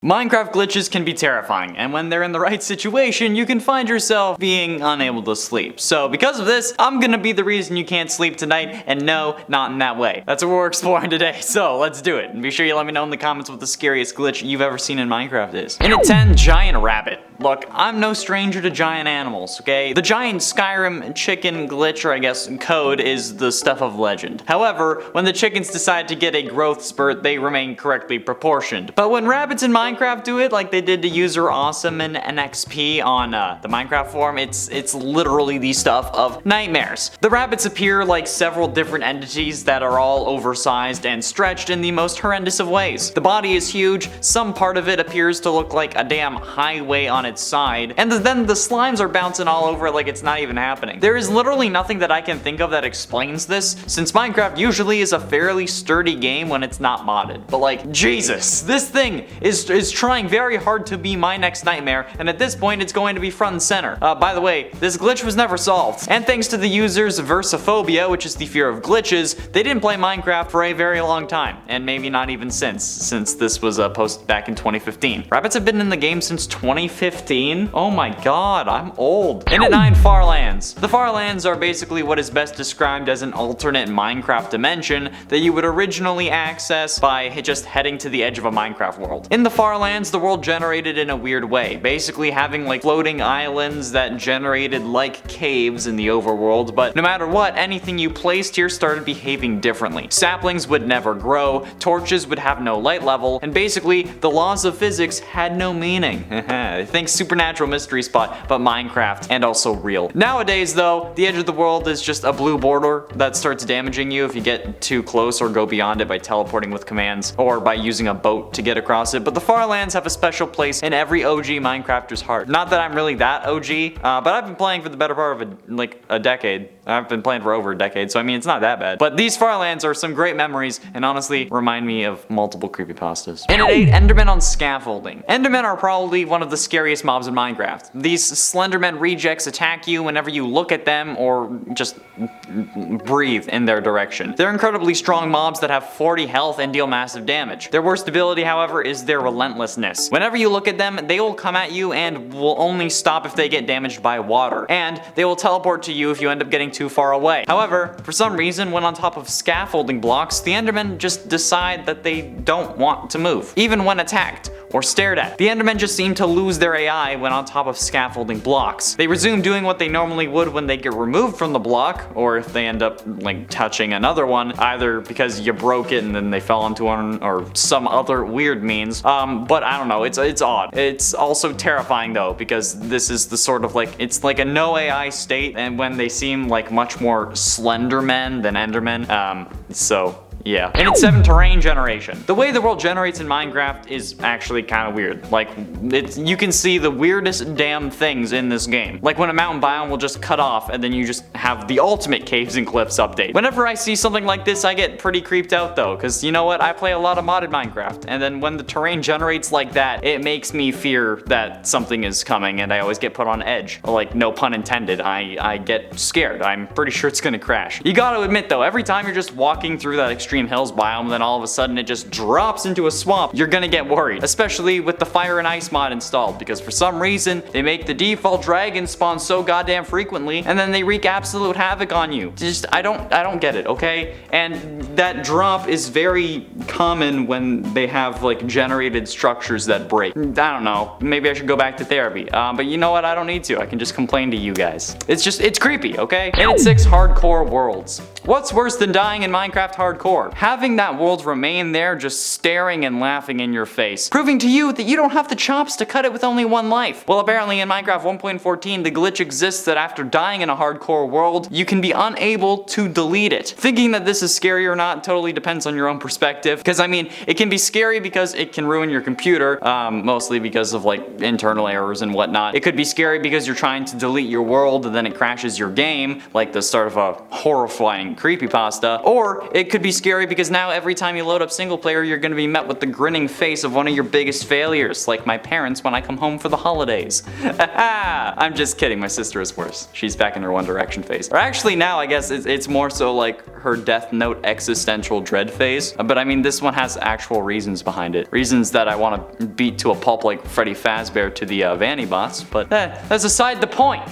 Minecraft glitches can be terrifying, and when they're in the right situation, you can find yourself being unable to sleep. So because of this, I'm gonna be the reason you can't sleep tonight, and no, not in that way. That's what we're exploring today, so let's do it. And be sure you let me know in the comments what the scariest glitch you've ever seen in Minecraft is. In at 10, giant rabbit. Look, I'm no stranger to giant animals, okay? The giant Skyrim chicken glitch, or I guess code, is the stuff of legend. However, when the chickens decide to get a growth spurt, they remain correctly proportioned. But when rabbits in Minecraft do it, like they did to user Awesome and NXP on the Minecraft forum, it's literally the stuff of nightmares. The rabbits appear like several different entities that are all oversized and stretched in the most horrendous of ways. The body is huge, some part of it appears to look like a damn highway on its side, and then the slimes are bouncing all over it like it's not even happening. There is literally nothing that I can think of that explains this, since Minecraft usually is a fairly sturdy game when it's not modded. But like, Jesus, this thing is trying very hard to be my next nightmare, and at this point it's going to be front and center. By the way, this glitch was never solved, and thanks to the user's versophobia, which is the fear of glitches, they didn't play Minecraft for a very long time, and maybe not even since this was posted back in 2015. Rabbits have been in the game since 2015. Oh my god, I'm old. In at 9, Farlands. The Farlands are basically what is best described as an alternate Minecraft dimension that you would originally access by just heading to the edge of a Minecraft world. In the Farlands, the world generated in a weird way, basically having like floating islands that generated like caves in the overworld, but no matter what, anything you placed here started behaving differently. Saplings would never grow, torches would have no light level, and basically the laws of physics had no meaning. Think Supernatural Mystery Spot, but Minecraft, and also real. Nowadays though, the edge of the world is just a blue border that starts damaging you if you get too close or go beyond it by teleporting with commands, or by using a boat to get across it, but the Farlands have a special place in every OG Minecrafter's heart. Not that I'm really that OG, but I've been playing for the better part of a decade. I've been playing for over a decade, so I mean it's not that bad. But these Farlands are some great memories, and honestly remind me of multiple creepypastas. In at 8, Enderman on Scaffolding. Endermen are probably one of the scariest mobs in Minecraft. These Slenderman rejects attack you whenever you look at them or just breathe in their direction. They're incredibly strong mobs that have 40 health and deal massive damage. Their worst ability, however, is their relentlessness. Whenever you look at them, they will come at you and will only stop if they get damaged by water, and they will teleport to you if you end up getting too far away. However, for some reason, when on top of scaffolding blocks, the Endermen just decide that they don't want to move, even when attacked or stared at. The Endermen just seem to lose their AI when on top of scaffolding blocks. They resume doing what they normally would when they get removed from the block, or if they end up like touching another one, either because you broke it and then they fell onto one, or some other weird means. But I don't know, it's odd. It's also terrifying though, because this is the sort of like, it's like a no AI state, and when they seem like much more Slendermen than Endermen, so yeah. In at 7, terrain generation. The way the world generates in Minecraft is actually kind of weird. Like, you can see the weirdest damn things in this game. Like when a mountain biome will just cut off and then you just have the ultimate caves and cliffs update. Whenever I see something like this, I get pretty creeped out though, because you know what? I play a lot of modded Minecraft, and then when the terrain generates like that, it makes me fear that something is coming, and I always get put on edge. Like, no pun intended, I get scared. I'm pretty sure it's gonna crash. You gotta admit though, every time you're just walking through that extreme hills biome, then all of a sudden it just drops into a swamp, you're gonna get worried, especially with the fire and ice mod installed, because for some reason they make the default dragon spawn so goddamn frequently, and then they wreak absolute havoc on you. Just I don't get it, okay? And that drop is very common when they have like generated structures that break. I don't know, maybe I should go back to therapy, but you know what, I don't need to. I can just complain to you guys. It's creepy, okay? And at 6, hardcore worlds. What's worse than dying in Minecraft hardcore? Having that world remain there just staring and laughing in your face, proving to you that you don't have the chops to cut it with only one life. Well, apparently in Minecraft 1.14 the glitch exists that after dying in a hardcore world, you can be unable to delete it. Thinking that this is scary or not totally depends on your own perspective, because I mean, it can be scary because it can ruin your computer, mostly because of like internal errors and whatnot. It could be scary because you're trying to delete your world and then it crashes your game, like the start of a horrifying creepypasta, or it could be scary scary because now every time you load up single player, you're gonna be met with the grinning face of one of your biggest failures, like my parents when I come home for the holidays. I'm just kidding, my sister is worse. She's back in her One Direction phase. Or actually now I guess it's more so like her Death Note existential dread phase. But I mean, this one has actual reasons behind it. Reasons that I want to beat to a pulp like Freddy Fazbear to the Vanny bots, but that's aside the point.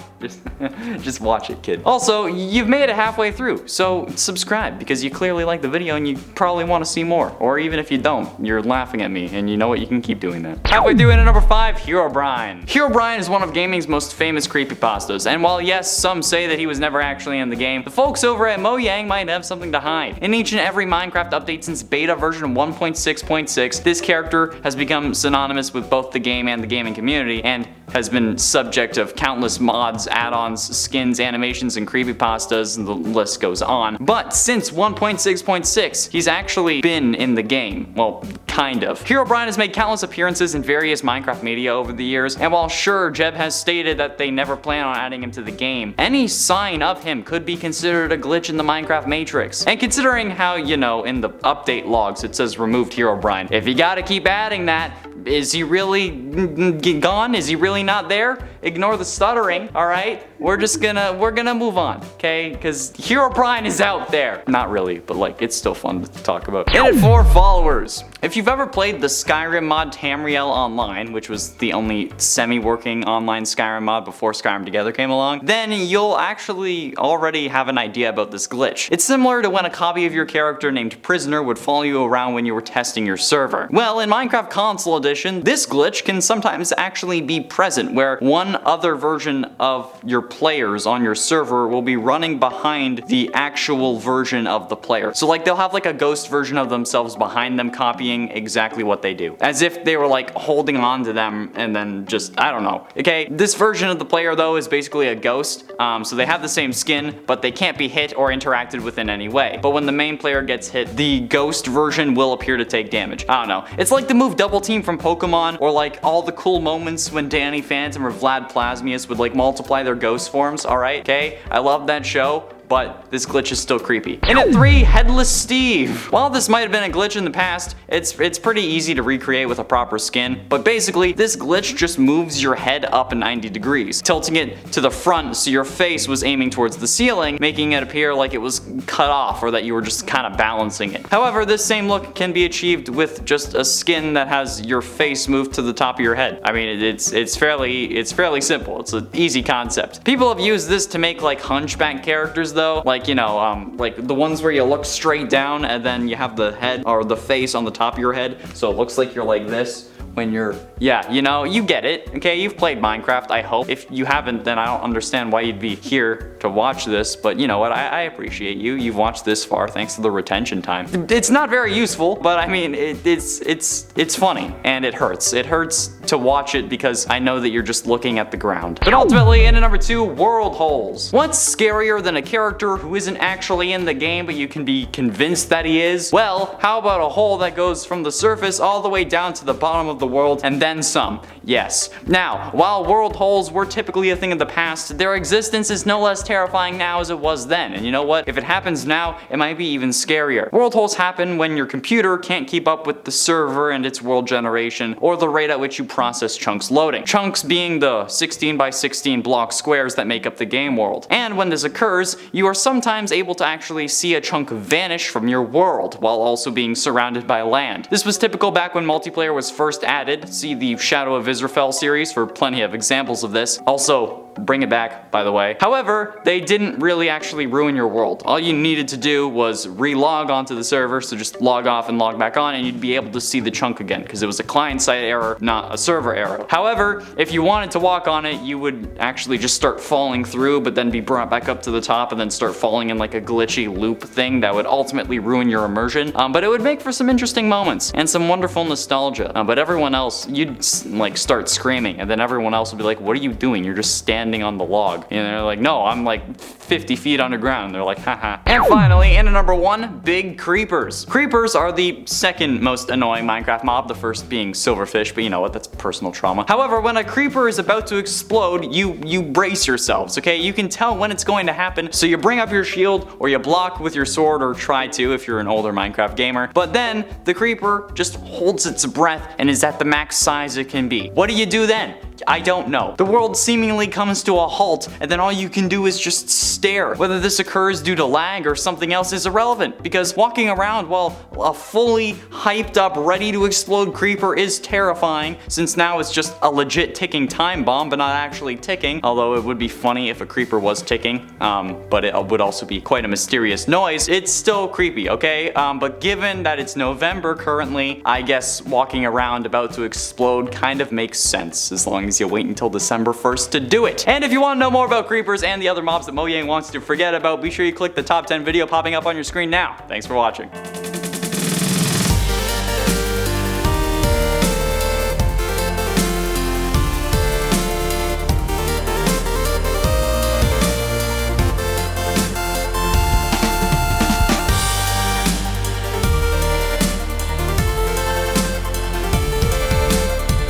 Just watch it, kid. Also, you've made it halfway through, so subscribe because you clearly like the video and you probably want to see more. Or even if you don't, you're laughing at me and you know what, you can keep doing that. Halfway through into number 5, Herobrine. Herobrine is one of gaming's most famous creepypastas, and while yes, some say that he was never actually in the game, the folks over at Mojang might have something to hide. In each and every Minecraft update since beta version 1.6.6, this character has become synonymous with both the game and the gaming community, and has been subject of countless mods, add-ons, skins, animations, and creepypastas, and the list goes on. But since 1.6.6, he's actually been in the game. Well, kind of. Herobrine has made countless appearances in various Minecraft media over the years, and while sure, Jeb has stated that they never plan on adding him to the game, any sign of him could be considered a glitch in the Minecraft Matrix. And considering how, you know, in the update logs it says removed Herobrine, if you gotta keep adding that, is he really gone? Is he really not there? Ignore the stuttering, alright? We're gonna move on, okay? Because Herobrine is out there. Not really, but like, it's still fun to talk about. In it for followers. If you've ever played the Skyrim mod Tamriel Online, which was the only semi-working online Skyrim mod before Skyrim Together came along, then you'll actually already have an idea about this glitch. It's similar to when a copy of your character named Prisoner would follow you around when you were testing your server. Well, in Minecraft Console Edition, this glitch can sometimes actually be present, where one other version of your players on your server will be running behind the actual version of the player. So like, they'll have like a ghost version of themselves behind them copying exactly what they do. As if they were like holding on to them and then just, I don't know. Okay, this version of the player though is basically a ghost. So they have the same skin, but they can't be hit or interacted with in any way. But when the main player gets hit, the ghost version will appear to take damage. I don't know. It's like the move Double Team from Pokemon, or like all the cool moments when Danny Phantom or Vlad Plasmius would like multiply their ghost forms, alright? Okay, I love that show, but this glitch is still creepy. In at 3, Headless Steve. While this might have been a glitch in the past, it's pretty easy to recreate with a proper skin, but basically, this glitch just moves your head up 90 degrees, tilting it to the front so your face was aiming towards the ceiling, making it appear like it was cut off or that you were just kind of balancing it. However, this same look can be achieved with just a skin that has your face moved to the top of your head. I mean, it's fairly simple. It's an easy concept. People have used this to make like hunchback characters though, like, you know, like the ones where you look straight down and then you have the head or the face on the top of your head, so it looks like you're like this when you're, yeah, you know, you get it, okay? You've played Minecraft, I hope. If you haven't, then I don't understand why you'd be here to watch this, but you know what, I appreciate you. You've watched this far thanks to the retention time. It's not very useful, but I mean, it's funny, and it hurts. It hurts to watch it because I know that you're just looking at the ground. But ultimately, in at number 2, world holes. What's scarier than a character who isn't actually in the game, but you can be convinced that he is? Well, how about a hole that goes from the surface all the way down to the bottom of the world and then some? Yes. Now, while world holes were typically a thing of the past, their existence is no less terrifying now as it was then. And you know what? If it happens now, it might be even scarier. World holes happen when your computer can't keep up with the server and its world generation, or the rate at which you process chunks loading. Chunks being the 16 by 16 block squares that make up the game world. And when this occurs, you are sometimes able to actually see a chunk vanish from your world while also being surrounded by land. This was typical back when multiplayer was first added. See the Shadow of Israfel series for plenty of examples of this. Also, bring it back, by the way. However, they didn't really actually ruin your world. All you needed to do was re-log onto the server, so just log off and log back on and you'd be able to see the chunk again, because it was a client-side error, not a server error. However, if you wanted to walk on it, you would actually just start falling through, but then be brought back up to the top and then start falling in like a glitchy loop thing that would ultimately ruin your immersion. But it would make for some interesting moments and some wonderful nostalgia. But everyone else, you'd like start screaming, and then everyone else would be like, what are you doing? You're just standing standing on the log. And they're like, no, I'm like 50 feet underground. They're like, haha. And finally, in at number 1, big creepers. Creepers are the second most annoying Minecraft mob, the first being silverfish, but you know what, that's personal trauma. However, when a creeper is about to explode, you brace yourselves, okay? You can tell when it's going to happen, so you bring up your shield, or you block with your sword, or try to if you're an older Minecraft gamer. But then, the creeper just holds its breath and is at the max size it can be. What do you do then? I don't know. The world seemingly comes to a halt, and then all you can do is just stare. Whether this occurs due to lag or something else is irrelevant, because walking around while a fully hyped up, ready to explode creeper is terrifying, since now it's just a legit ticking time bomb, but not actually ticking. Although it would be funny if a creeper was ticking, but it would also be quite a mysterious noise. It's still creepy, okay? But given that it's November currently, I guess walking around about to explode kind of makes sense, as long as you wait until December 1st to do it. And if you want to know more about creepers and the other mobs that Mojang wants you to forget about, be sure you click the top 10 video popping up on your screen now. Thanks for watching.